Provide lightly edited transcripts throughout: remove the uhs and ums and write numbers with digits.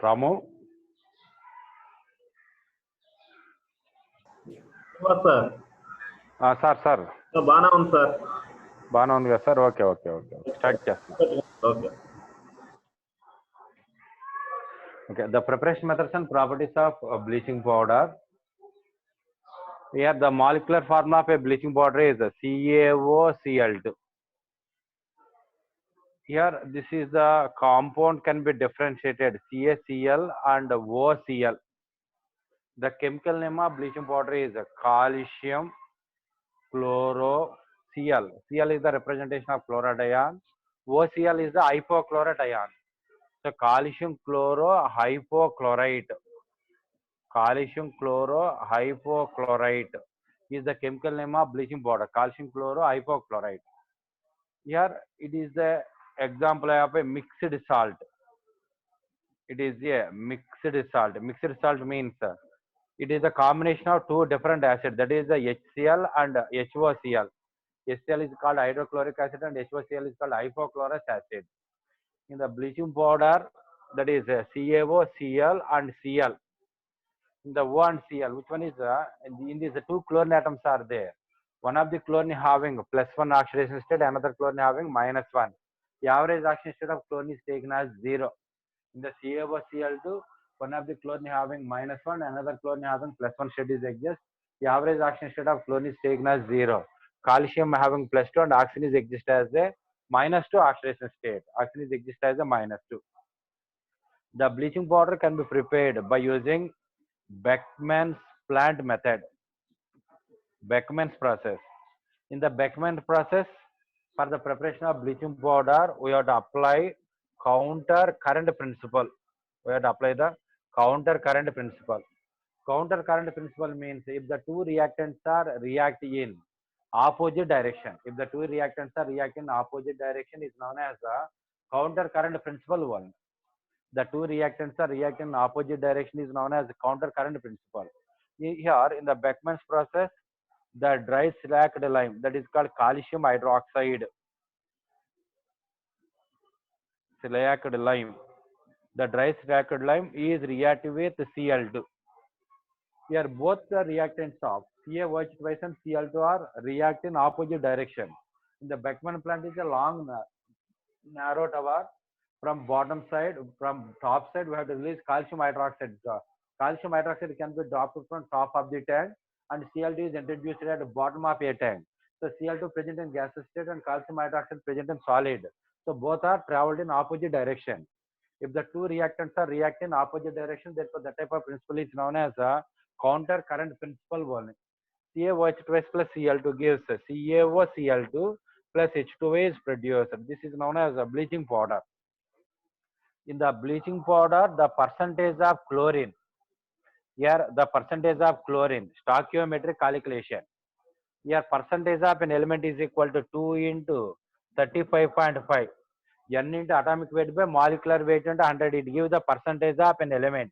Ramu? Sir. బాగానే ఉంది sir. బాగానే ఉంది కదా sir? Okay okay okay start చేస్తున్నా. Okay. Okay, the preparation methods and properties of bleaching powder. Here the molecular formula of a bleaching powder is CaOCl2. Here this is the compound can be differentiated CaCl and OCl. The chemical name of bleaching powder is calcium chloroCl. Cl is the representation of chloride ion. OCl is the hypochlorite ion. So calcium chlorohypochlorite. Calcium chlorohypochlorite is the chemical name of bleaching powder. Calcium chlorohypochlorite. Here it is the example of a mixed salt. It is a mixed salt. Mixed salt means it is a combination of two different acids, that is the HCl and HOCl. HCl is called hydrochloric acid and HOCl is called hypochlorous acid. In the bleaching powder, that is CaOCl and Cl. In the O and Cl, which one is in these two chlorine atoms are there. One of the chlorine having +1 oxidation state, another chlorine having -1. The average oxidation state of chlorine is taken as 0. In the CaOCl2, one of the chlorine having -1, another chlorine having +1 state is exist. The average oxidation state of chlorine is taken as 0. Calcium having +2 and oxygen is exist as a -2 oxidation state. Oxygen is exist as a -2. The bleaching powder can be prepared by using Beckmann's plant method. Beckmann's process. In the Beckmann process, for the preparation of bleaching powder, we have to apply counter current principle. We have to apply the counter current principle. Counter current principle means if the two reactants are react in opposite direction, if the two reactants are react in opposite direction, is known as the counter current principle one. The two reactants are react in opposite direction is known as counter current principle. Here in the Beckmann's process, the dry slacked lime, that is called calcium hydroxide. Slacked lime. The dry slacked lime is reactive with Cl2. Here both the reactants of CaOH twice and Cl2 are react in opposite direction. In the Beckmann plant is a long narrow tower. From bottom side, from top side, we have to release calcium hydroxide. Calcium hydroxide can be dropped from top of the tank, and Cl2 is introduced at the bottom of a tank. So Cl2 present in gaseous state and calcium hydroxide present in solid. So both are traveled in opposite direction. If the two reactants are react in opposite direction, therefore the type of principle is known as a counter current principle one. CaOH twice plus Cl2 gives CaOCl2 plus H2O is produced. This is known as a bleaching powder. In the bleaching powder, the percentage of chlorine. Here the percentage of chlorine, stoichiometric calculation. Here percentage of an element is equal to 2 into 35.5. N into atomic weight by molecular weight into 100. It gives the percentage of an element.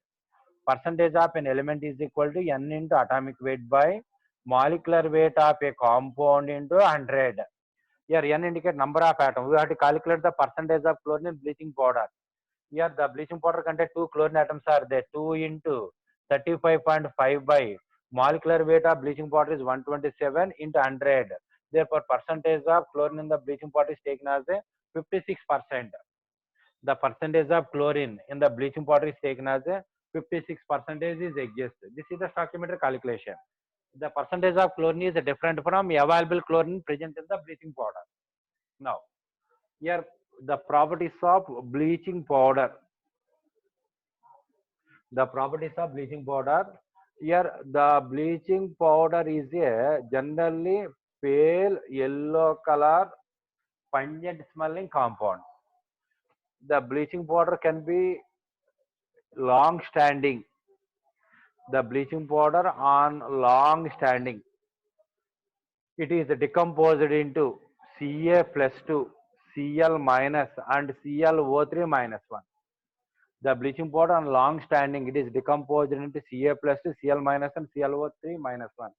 Percentage of an element is equal to N into atomic weight by molecular weight of a compound into 100. Here N indicates number of atoms. We have to calculate the percentage of chlorine in bleaching powder. Here the bleaching powder contains 2 chlorine atoms are there. 2 into 35.5 by molecular weight of bleaching powder is 127 into 100. Therefore, percentage of chlorine in the bleaching powder is taken as a 56%. The percentage of chlorine in the bleaching powder is taken as a 56% is exist. This is the stoichiometric calculation. The percentage of chlorine is different from available chlorine present in the bleaching powder. Now, here the properties of bleaching powder. The properties of bleaching powder. Here the bleaching powder is a generally pale yellow color pungent smelling compound. The bleaching powder can be long standing. The bleaching powder on long standing. It is decomposed into Ca plus 2, Cl minus and ClO3 minus 1. The bleaching powder on long standing, it is decomposed into Ca plus 2, Cl minus and ClO3 minus 1.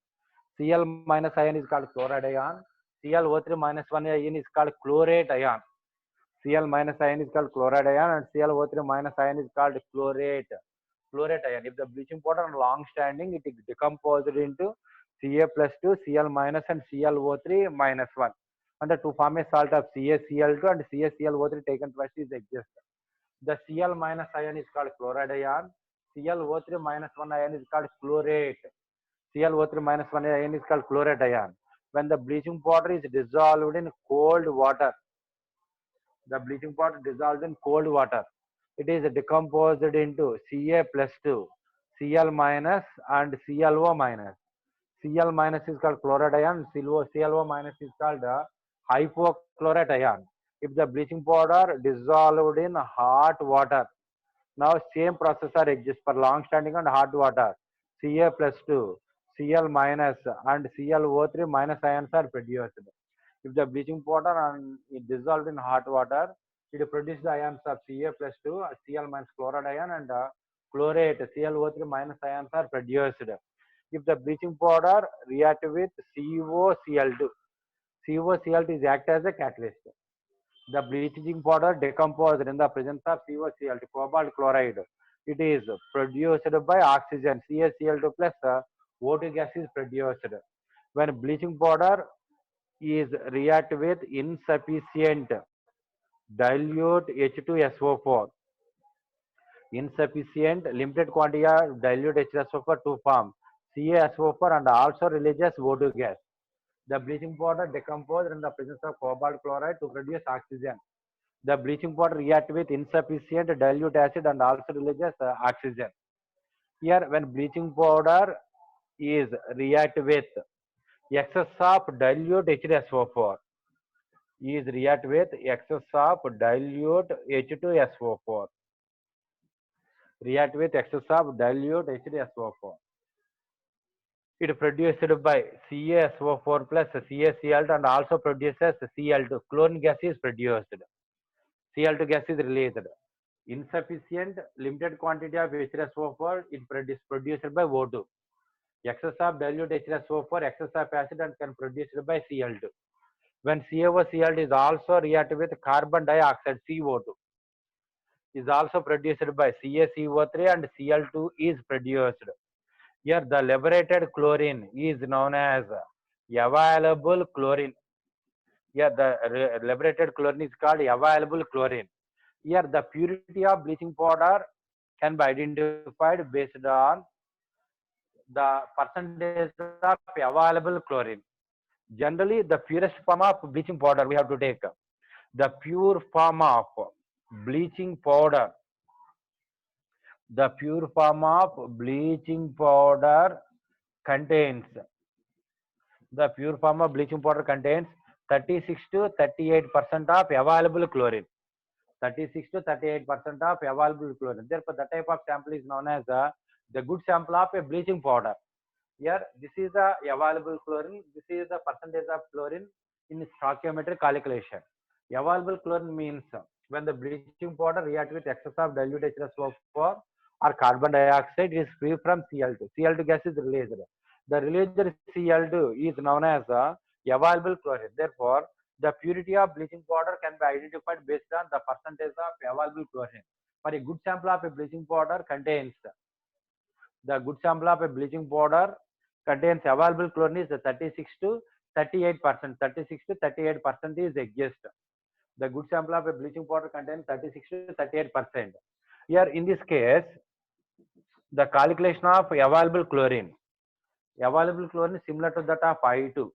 Cl minus ion is called chloride ion. ClO3 minus 1 ion is called chlorate ion. Cl minus ion is called chloride ion, and ClO3 minus ion is called chlorate ion. If the bleaching powder is long standing, it is decomposed into Ca plus 2, Cl minus, and ClO3 minus 1. And to form a salt of CaCl2 and CaClO3 taken twice is exist. The Cl minus ion is called chloride ion. ClO3 minus 1 ion is called chlorate. ClO3 minus 1 ion is called chlorate ion. When the bleaching powder is dissolved in cold water, the bleaching powder dissolved in cold water, it is decomposed into Ca plus 2, Cl minus, and ClO minus. Cl minus is called chloride ion, ClO minus is called hypochlorite ion. If the bleaching powder dissolved in hot water, now same processor exists for long standing and hot water. Ca plus 2, Cl minus, and ClO3 minus ions are produced. If the bleaching powder and it dissolved in hot water, it produces the ions of Ca plus 2, Cl minus chloride ion, and chlorate ClO3 minus ions are produced. If the bleaching powder react with COCl2, COCl2 is act as a catalyst. The bleaching powder decomposed in the presence of COCl2, cobalt chloride. It is produced by oxygen, CaCl2 plus O2 gas is produced. When bleaching powder is react with insufficient dilute H2SO4, insufficient limited quantity of dilute H2SO4 to form CaSO4 and also releases O2 gas. The bleaching powder decomposed in the presence of cobalt chloride to produce oxygen. The bleaching powder react with insufficient dilute acid and also releases oxygen. Here, when bleaching powder is react with excess of dilute H2SO4, is react with excess of dilute H2SO4. React with excess of dilute H2SO4. It produced by CaSO4 plus CaCl2 and also produces Cl2. Chlorine gas is produced. Cl2 gas is released. Insufficient limited quantity of H2SO4 is produced by O2. Excess of dilute H2SO4, excess of acid, and can produced by Cl2. When CaOCl2 is also reacted with carbon dioxide, CO2, is also produced by CaCO3 and Cl2 is produced. Here the liberated chlorine is known as available chlorine. Here the liberated chlorine is called available chlorine. Here the purity of bleaching powder can be identified based on the percentage of available chlorine. Generally, the purest form of bleaching powder we have to take. The pure form of bleaching powder, the pure form of bleaching powder contains, the pure form of bleaching powder contains 36 to 38% of available chlorine. 36 to 38% of available chlorine. Therefore, the type of sample is known as the good sample of a bleaching powder. Here, this is the available chlorine. This is the percentage of chlorine in stoichiometric calculation. Available chlorine means when the bleaching powder reacts with excess of dilute H2SO4 or carbon dioxide, it is free from Cl2. Cl2 gas is released. The released Cl2 is known as available chlorine. Therefore, the purity of bleaching powder can be identified based on the percentage of available chlorine. For a good sample of a bleaching powder contains, the good sample of a bleaching powder contains available chlorine is 36 to 38%. 36 to 38% is exist. The good sample of a bleaching powder contains 36 to 38%. Here in this case, the calculation of available chlorine is similar to that of I2.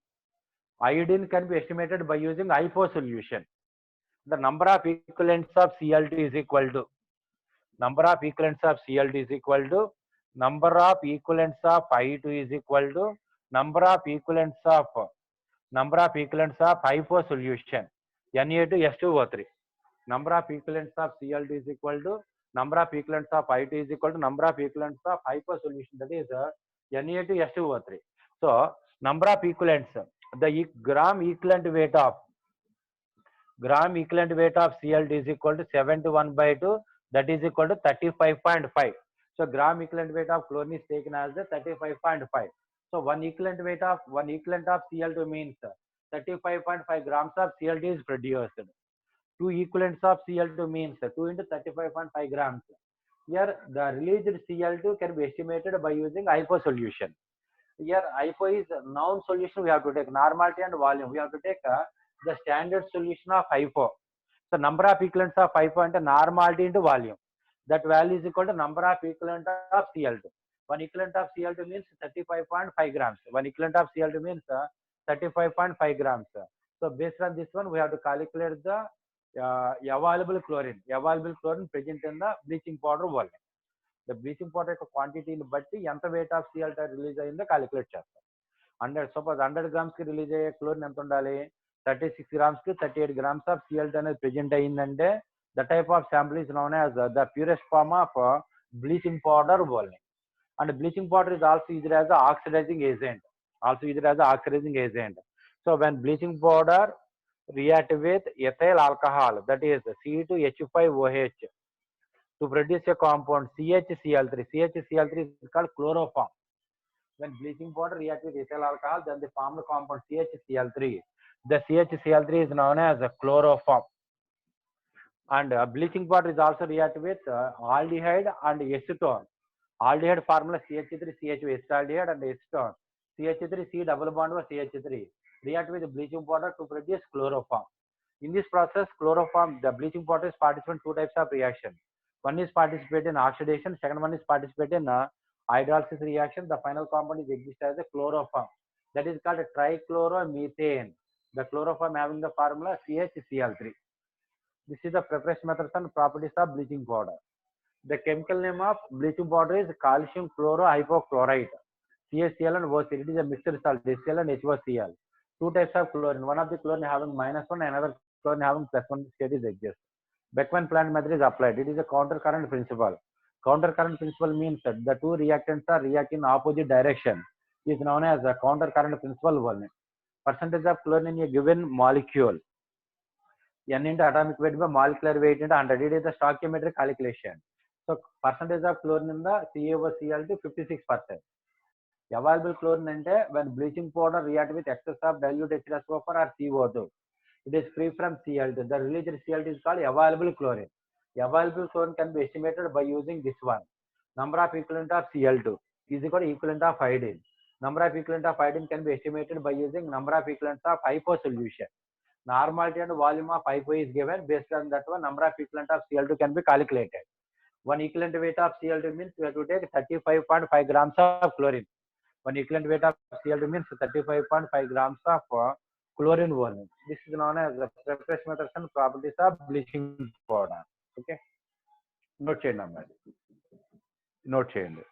Iodine can be estimated by using IFO solution. The number of equivalents of Cl2 is equal to number of equivalents of Cl2 is equal to number of equivalents of I2 is equal to number of equivalents of IFO solution Na2S2O3. Number of equivalents of Cl2 is equal to number of equivalents of I2 is equal to number of equivalents of IFO solution, that is Na2S2O3. So number of equivalents, the gram equivalent weight of Cl2 is equal to 7 to 1 by 2, that is equal to 35.5. So gram equivalent weight of chlorine is taken as the 35.5. So one equivalent of Cl2 means 35.5 grams of Cl2 is produced. 2 equivalents of Cl2 means 2 into 35.5 grams. Here the released Cl2 can be estimated by using IPO solution. Here IPO is known solution. We have to take normality and volume. We have to take the standard solution of IPO. So number of equivalents of IPO into normality into volume. That value is equal to number of equivalent of Cl2. One equivalent of Cl2 means 35.5 grams. One equivalent of Cl2 means 35.5 grams. So based on this one, we have to calculate the available chlorine. Available chlorine present in the bleaching powder volume. The bleaching powder quantity in batti ఎంత weight of Cl2 release అయిందో calculate చేస్తాం. 100 suppose 100 grams కి release అయ్యే chlorine ఎంత ఉండాలి? 36 grams కి 38 grams of Cl2 అనేది present అయ్యిందంటే the type of sample is known as the purest form of bleaching powder volume. And bleaching powder is also used as an oxidizing agent. Also used as an oxidizing agent. So when bleaching powder react with ethyl alcohol, that is C2H5OH, to produce a compound CHCl3. CHCl3 is called chloroform. When bleaching powder reacts with ethyl alcohol, then they form the compound CHCl3. The CHCl3 is known as a chloroform. And bleaching powder is also react with aldehyde and acetone. Aldehyde formula CH3CH, acetaldehyde, and acetone. CH3 C double bond with CH3 react with bleaching powder to produce chloroform. In this process, chloroform, the bleaching powder is participate in two types of reaction. One is participate in oxidation, second one is participate in hydrolysis reaction. The final compound is exist as a chloroform. That is called a trichloromethane. The chloroform having the formula CHCl3. This is the preparation methods and properties of bleaching powder. The chemical name of bleaching powder is calcium chlorohypochlorite. CaCl and OCl. It is a mixed salt, HCl and HOCl. Two types of chlorine. One of the chlorine having -1, another chlorine having +1 state is exist. Beckmann plant method is applied. It is a counter current principle. Counter current principle means that the two reactants are react in opposite direction. It is known as a counter current principle one. Percentage of chlorine in a given molecule. N into atomic weight by molecular weight into 100. It is the stoichiometric calculation. So percentage of chlorine in the CaOCl to 56%. Available chlorine ante when bleaching powder react with excess of dilute H2SO4 or CO2. It is free from Cl2. The released Cl2 is called available chlorine. Available chlorine can be estimated by using this one. Number of equivalent of Cl2 is equal to equivalent of iodine. Number of equivalent of iodine can be estimated by using number of equivalents of IPO solution. Normality and volume of IPO is given. Based on that one, number of equivalent of Cl2 can be calculated. One equivalent weight of Cl2 means we have to take 35.5 grams of chlorine. One equivalent weight of Cl2 means 35.5 grams of chlorine volume. This is known as the preparation methods and properties of bleaching powder. Okay, note చేయండి అమ్మాయి, note చేయండి.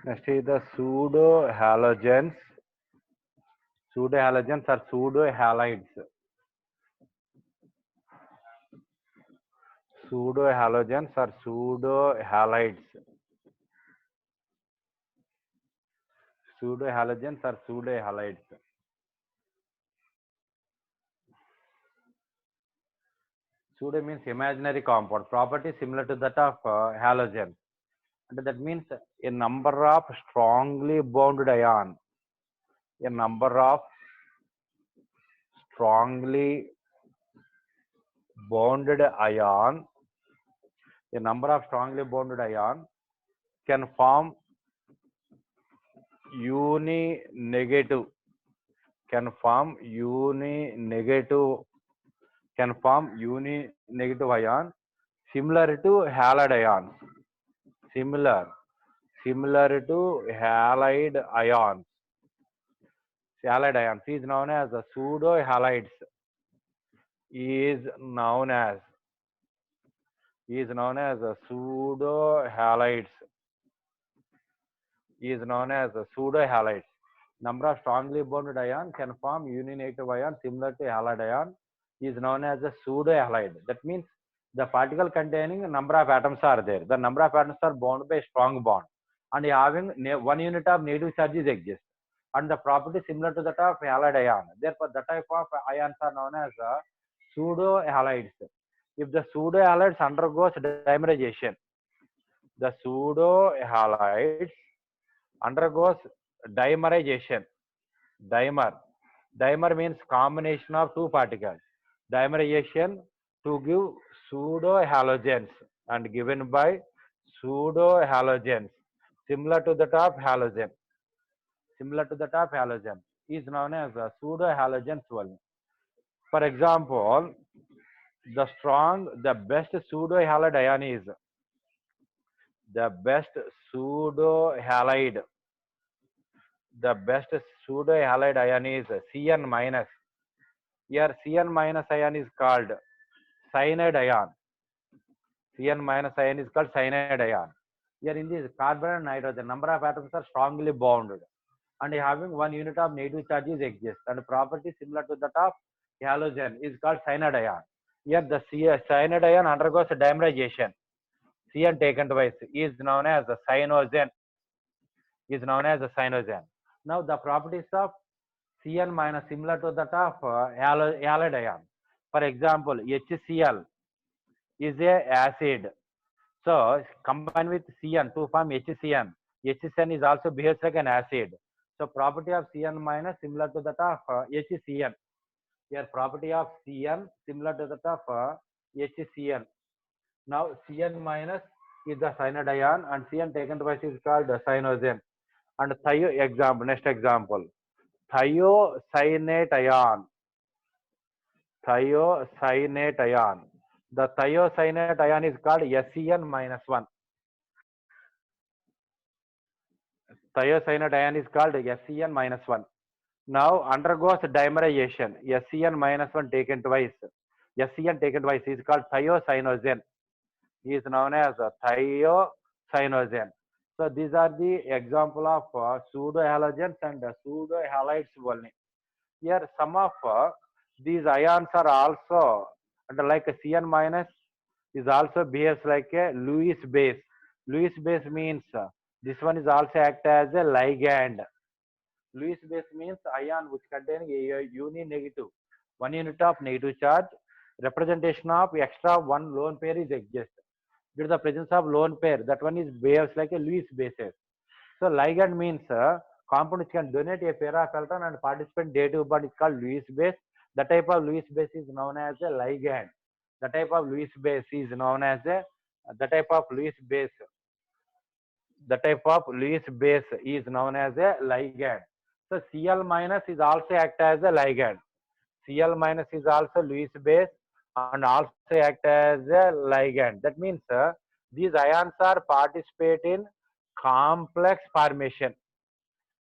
Next is the pseudo halogens. Pseudo halogens are pseudo halides. Pseudo halogens are pseudo halides. Pseudo halogens are pseudo halides. Pseudo means imaginary compound, property similar to that of halogen. And that means a number of strongly bound ion. A number of strongly bonded ion. A number of strongly bonded ion can form uni-negative. Can form uni-negative. Can form uni-negative ion similar to halide ions. Similar to halide ions. Halide ions is known as the pseudo halides. Is known as pseudo halides. Is known as pseudo halides. Number of strongly bonded ion can form uni-negative ion similar to halide ion is known as a pseudo halide. That means the particle containing a number of atoms are there. The number of atoms are bound by a strong bond and having 1 unit of negative charges exist. And the property similar to that of halide ion. Therefore, the type of ions are known as pseudo halides. If the pseudo halides undergoes dimerization, the pseudo halides undergoes dimerization. Dimer. Dimer means combination of two particles. Dimerization to give pseudo halogens and given by pseudo halogens similar to that of halogen. Similar to that of halogen is known as a pseudo halogens only. For example, the best pseudo halide ion is the best pseudo halide. The best pseudo halide ion is Cn minus. Here Cn minus ion is called cyanide ion. Cn minus ion is called cyanide ion. Here in this carbon and nitrogen, number of atoms are strongly bounded and having 1 unit of negative charges exist and property similar to that of halogen is called cyanide ion. Here the cyanide ion undergoes dimerization. Cn taken twice is known as a cyanogen. Is known as a cyanogen. Now the properties of Cn minus similar to that of halide ion. For example, HCl is a acid. So combine with Cn to form HCN. HCN is also behaves like an acid. So property of Cn minus similar to that of HCN. Here property of Cn similar to that of HCN. Now Cn minus is the cyanide ion and Cn taken twice is called cyanogen. And next example, thiocyanate ion. Thiocyanate ion. The thiocyanate ion is called SCN minus 1. Thiocyanate ion is called SCN minus 1. Now undergoes dimerization. SCN minus 1 taken twice. SCN taken twice is called thiocyanogen. He is known as a thiocyanogen. So these are the example of pseudo halogens and pseudo halides only. Here some of these ions are also and like a Cn minus is also behaves like a Lewis base. Lewis base means this one is also act as a ligand. Lewis base means ion which contain a uni negative, 1 unit of negative charge. Representation of extra one lone pair is exist. Due to the presence of lone pair, that one is behaves like a Lewis bases. So ligand means compound which can donate a pair of electron and participant dative bond is called Lewis base. The type of Lewis base is known as a ligand. The type of Lewis base is known as a the type of Lewis base. The type of Lewis base is known as a ligand. So Cl minus is also act as a ligand. Cl minus is also Lewis base and also act as a ligand. That means these ions are participate in complex formation.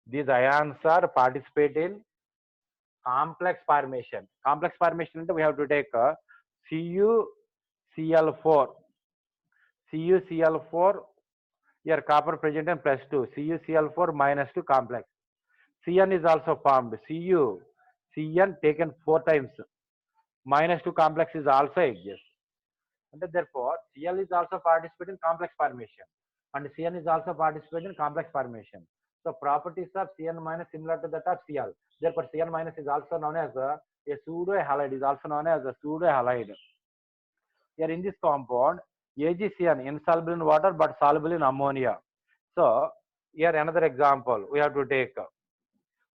These ions are participate in complex formation. Complex formation we have to take CuCl4. CuCl4 Here copper present in +2, CuCl4 -2 complex. Cn is also formed. Cn taken 4 times. -2 complex is also exists. And therefore, Cl is also participating in complex formation. And Cn is also participating in complex formation. So properties of Cn minus similar to that of Cl. Therefore, Cn minus is also known as a pseudo halide, is also known as a pseudo halide. Here in this compound, AgCN insoluble in water but soluble in ammonia. So here another example we have to take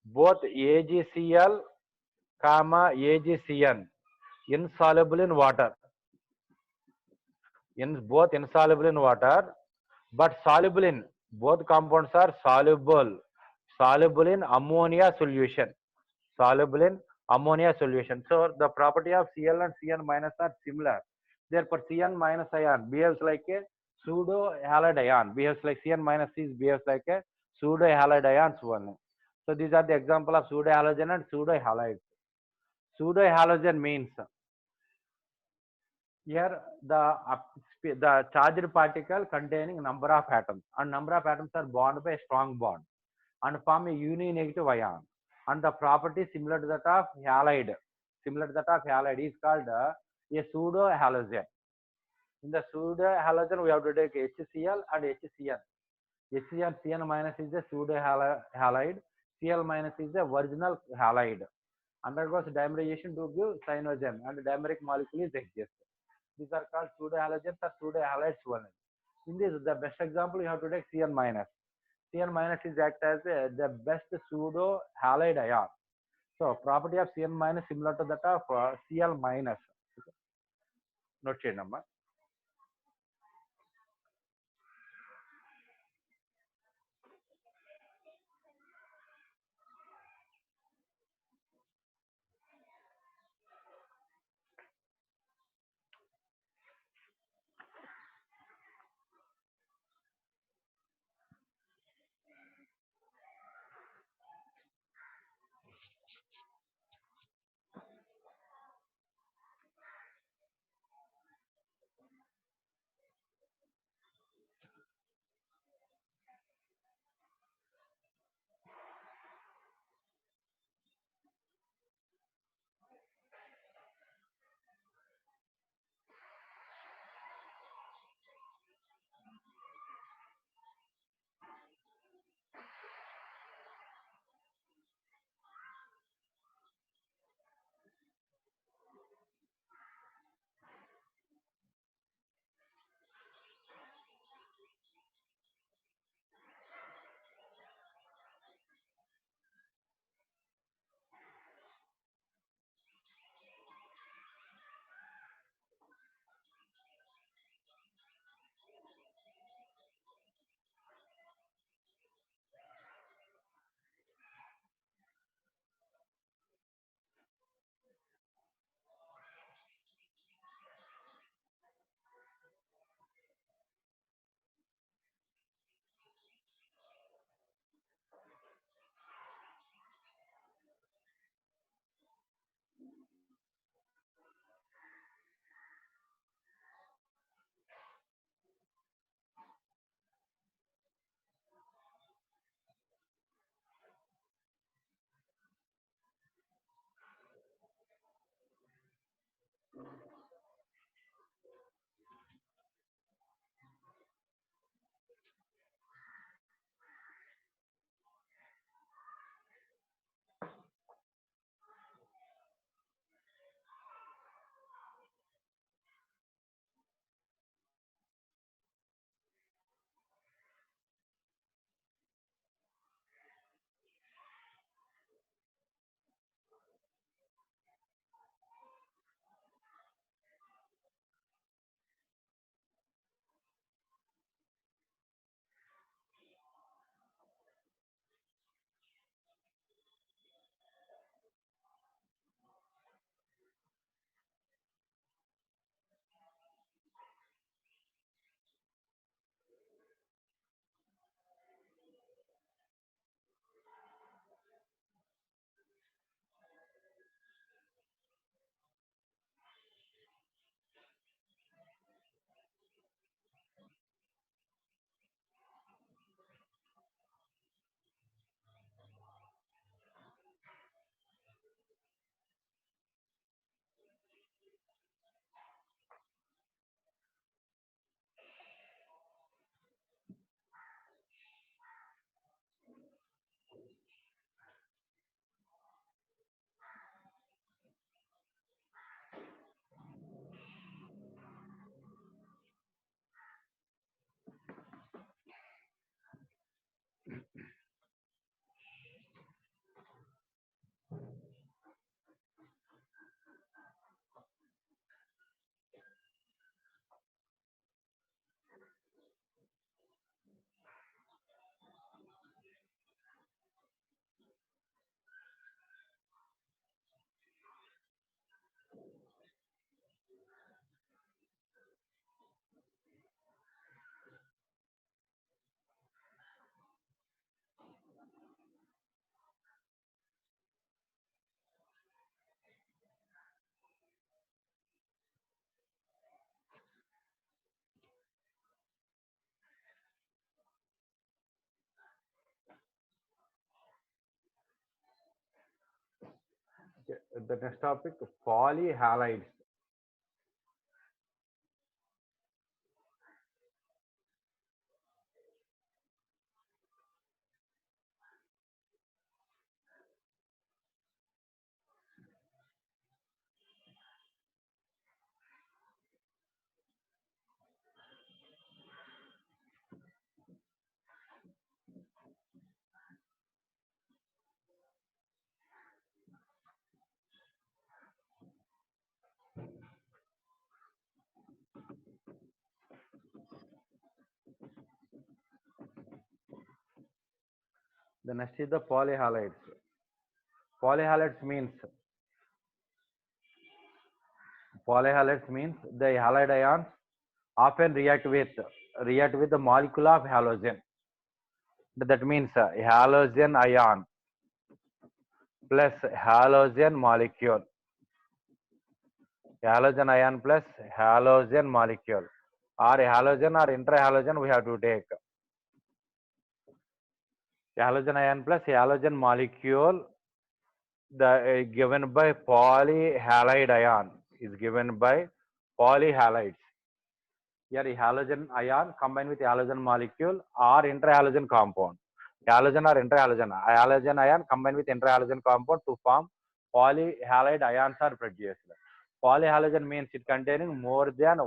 both AgCl comma AgCN insoluble in water, both insoluble in water but soluble in, both compounds are soluble in ammonia solution, soluble in ammonia solution. So the property of Cl and Cn minus are similar. Therefore, Cn minus ion behaves like a pseudo halide ion, behaves like Cn minus is behaves like a pseudo halide ions only. So these are the example of pseudo halogen and pseudo halides. Pseudo halogen means here the charged particle containing number of atoms, and number of atoms are bound by a strong bond and form a uni-negative ion. And the property similar to that of halide, is called a pseudo halogen. In the pseudo halogen, we have to take HCl and HCN. HCl Cn minus is a pseudo halide. Cl minus is the original halide. Undergoes dimerization to give cyanogen, and dimeric molecule is exist. These are called pseudo halogens or pseudo halides only. In this, the best example you have to take Cn minus. Cn minus is act as the best pseudo halide ion. So property of Cn minus similar to that of Cl minus. Note number. The next topic, polyhalides. The next is the polyhalides. Polyhalides means the halide ions often react with the molecule of halogen. That means halogen ion plus halogen molecule. Halogen ion plus halogen molecule. Or halogen or intrahalogen we have to take. Halogen ion plus halogen molecule given by polyhalide ion is given by polyhalides. Here halogen ion combined with halogen molecule or intrahalogen compound. Halogen or intrahalogen. Halogen ion combined with intrahalogen compound to form polyhalide ions are produced. Polyhalogen means it containing more than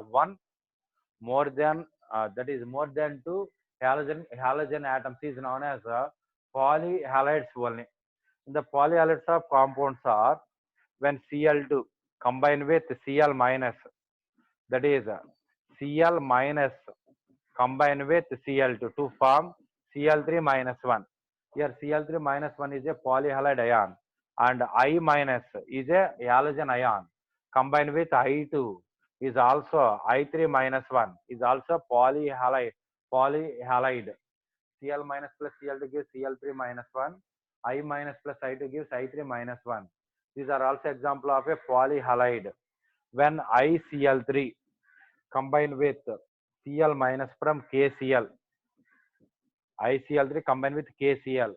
that is more than two halogen atoms is known as polyhalides only. The polyhalides of compounds are when Cl2 combined with Cl minus, that is Cl minus combined with Cl2 to form Cl3 minus 1. Here Cl3 minus 1 is a polyhalide ion and I minus is a halogen ion combined with I2 is also I3 minus 1 is also polyhalide. Cl minus plus Cl2 gives Cl3 minus 1. I minus plus I2 gives I3 minus 1. These are also example of a polyhalide. When ICl3 combined with Cl minus from KCl, ICl3 combined with KCl,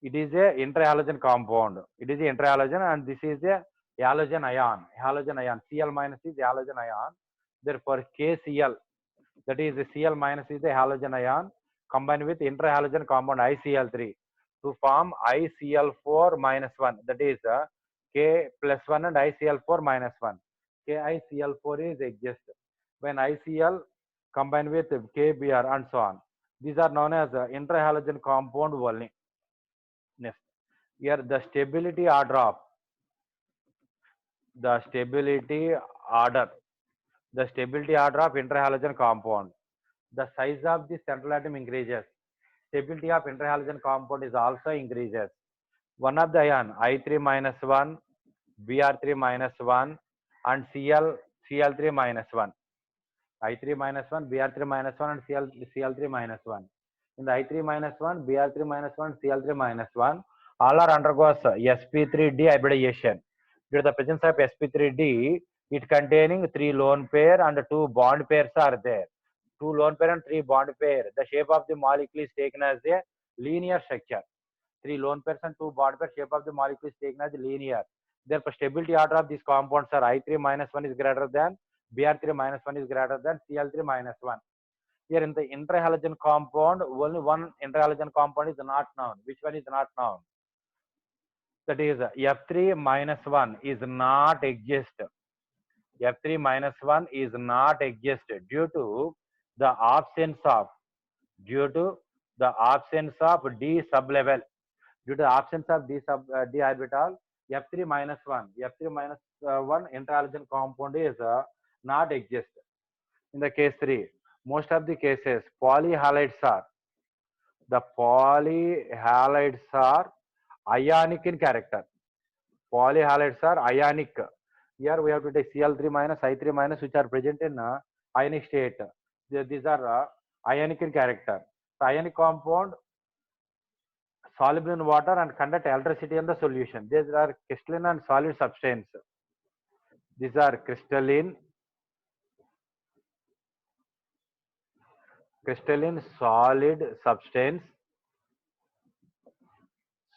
it is a intrahalogen compound. It is a intrahalogen and this is a halogen ion. Halogen ion. Cl minus is halogen ion. Therefore, KCl, that is Cl minus is a halogen ion combined with intrahalogen compound ICl3 to form ICl4 minus 1. That is K plus 1 and ICl4 minus 1. KiCl4 is exist. When ICl combined with KBr and so on. These are known as intrahalogen compound only. Next, here the stability order, the stability order of intrahalogen compound. The size of the central atom increases. Stability of intrahalogen compound is also increases. One of the ion I3 minus 1, Br3 minus 1, and Cl3 minus 1. I3 minus 1, Br3 minus 1, and Cl3 minus 1. In the I3 minus 1, Br3 minus 1, Cl3 minus 1, all are undergoes sp3d hybridization. Due to the presence of sp3d, it containing 3 lone pair and 2 bond pairs are there. 2 lone pair and 3 bond pair. The shape of the molecule is taken as a linear structure. 3 lone pairs and 2 bond pair, shape of the molecule is taken as linear. Therefore, stability order of these compounds are I3 minus 1 is greater than Br3 minus 1 is greater than Cl3 minus 1. Here in the intrahalogen compound, only one intrahalogen compound is not known. Which one is not known? That is F3 minus 1 is not exist. F3 minus 1 is not exist due to the absence of D sublevel. Due to the absence of D orbital, F3 minus 1 1 intrahalogen compound is not exist. In the case 3, most of the cases polyhalides are ionic in character. Polyhalides are ionic. Here we have to take Cl3 minus, I3 minus, which are present in ionic state. These are ionic in character. The ionic compound soluble in water and conduct electricity in the solution. These are crystalline and solid substance. These are crystalline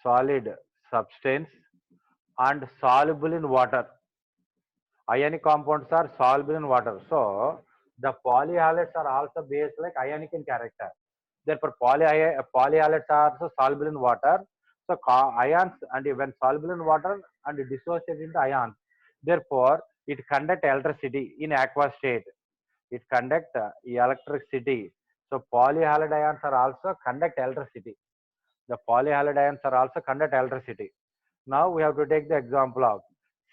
solid substance and soluble in water. Ionic compounds are soluble in water. So the polyhalides are also based like ionic in character. Therefore, polyhalides are also soluble in water. So ions and when soluble in water and dissociate into ions. Therefore, it conduct electricity in aqueous state. It conduct electricity. So polyhalide ions are also conduct electricity. The polyhalide ions are also conduct electricity. Now we have to take the example of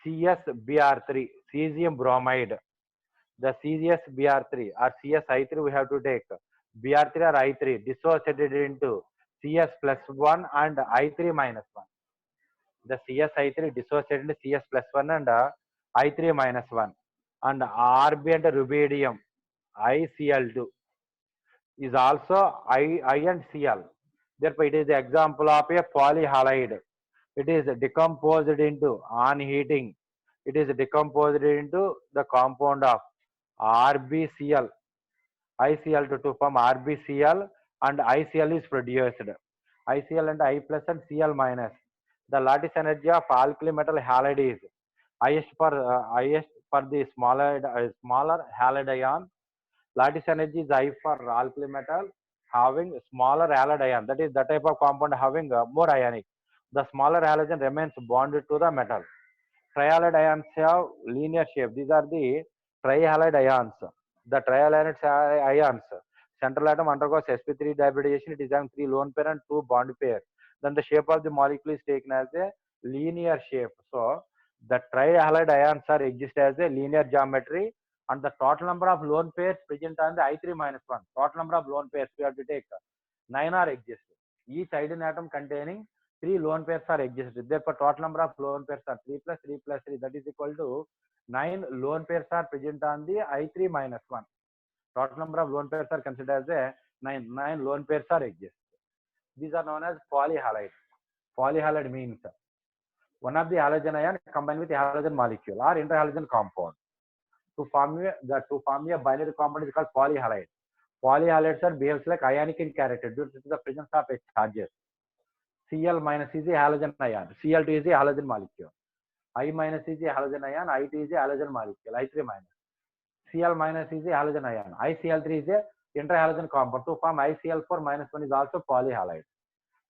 CsBr3, cesium bromide. The CsBr3 or CsI3 we have to take Br3 or I3 dissociated into Cs plus 1 and I3 minus 1. The CsI3 dissociated into Cs plus 1 and I3 minus 1. And Rb and rubidium ICl2 is also I and Cl. Therefore, it is the example of a polyhalide. It is decomposed into, on heating, it is decomposed into the compound of RbCl, ICl to form RbCl, and ICl is produced. ICl and I plus and Cl minus. The lattice energy of alkali metal halide is highest for the smaller halide ion. Lattice energy is high for alkali metal having smaller halide ion. That is the type of compound having more ionic. The smaller halogen remains bonded to the metal. Trihalide ions have linear shape. These are the trihalide ions. The trihalide ions. Central atom undergoes sp3 dihybridization. It is having 3 lone pair and 2 bond pair. Then the shape of the molecule is taken as a linear shape. So the trihalide ions are exist as a linear geometry, and the total number of lone pairs present on the I3 minus 1. Total number of lone pairs we have to take 9 are exist. Each hydrogen atom containing 3 lone pairs are existed. Therefore, total number of lone pairs are 3 plus 3 plus 3. That is equal to 9 lone pairs are present on the I3 minus 1. Total number of lone pairs are considered as a 9. 9 lone pairs are exist. These are known as polyhalide. Polyhalide means one of the halogen ion combined with a halogen molecule or interhalogen compound. To form a binary compound is called polyhalide. Polyhalides are behaves like ionic in character due to the presence of H charges. Cl minus is a halogen ion. Cl2 is a halogen molecule. I minus is a halogen ion. I2 is a halogen molecule. I3 minus. Cl minus is a halogen ion. ICl3 is a interhalogen compound. To form ICl4 minus 1 is also polyhalide.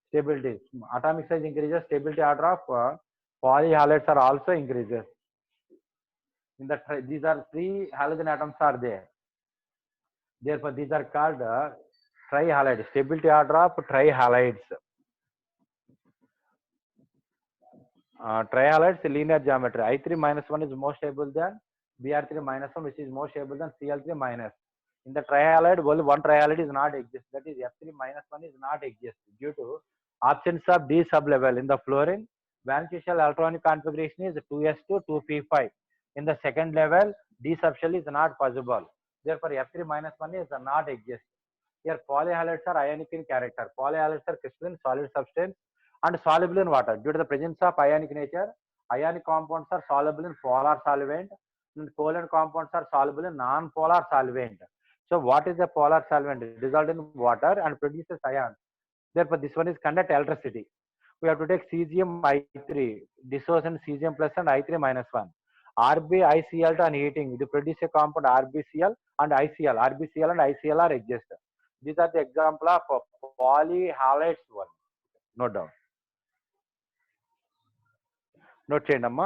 Stability. Atomic size increases. Stability order of polyhalides are also increases. These are 3 halogen atoms are there. Therefore, these are called trihalides. Stability order of trihalides. Trihalides linear geometry. I3 minus 1 is more stable than Br3 minus 1, which is more stable than Cl3 minus. In the trihalide, only one trihalide is not exist. That is F3 minus 1 is not exist due to absence of D sublevel. In the fluorine, beneficial electronic configuration is 2s2 2p5. In the second level, D subshell is not possible. Therefore, F3 minus 1 is not exist. Here, polyhalides are ionic in character. Polyhalides are crystalline solid substance and soluble in water. Due to the presence of ionic nature, ionic compounds are soluble in polar solvent, and covalent compounds are soluble in non-polar solvent. So, what is a polar solvent? It dissolves in water and produces ions. Therefore, this one is conduct electricity. We have to take cesium I3, dissociation cesium plus and I3 minus 1. RbICl on heating, it produces a compound RbCl and ICl. RbCl and ICl are exist. These are the example of polyhalides one. No doubt. Note చేయండి అమ్మా.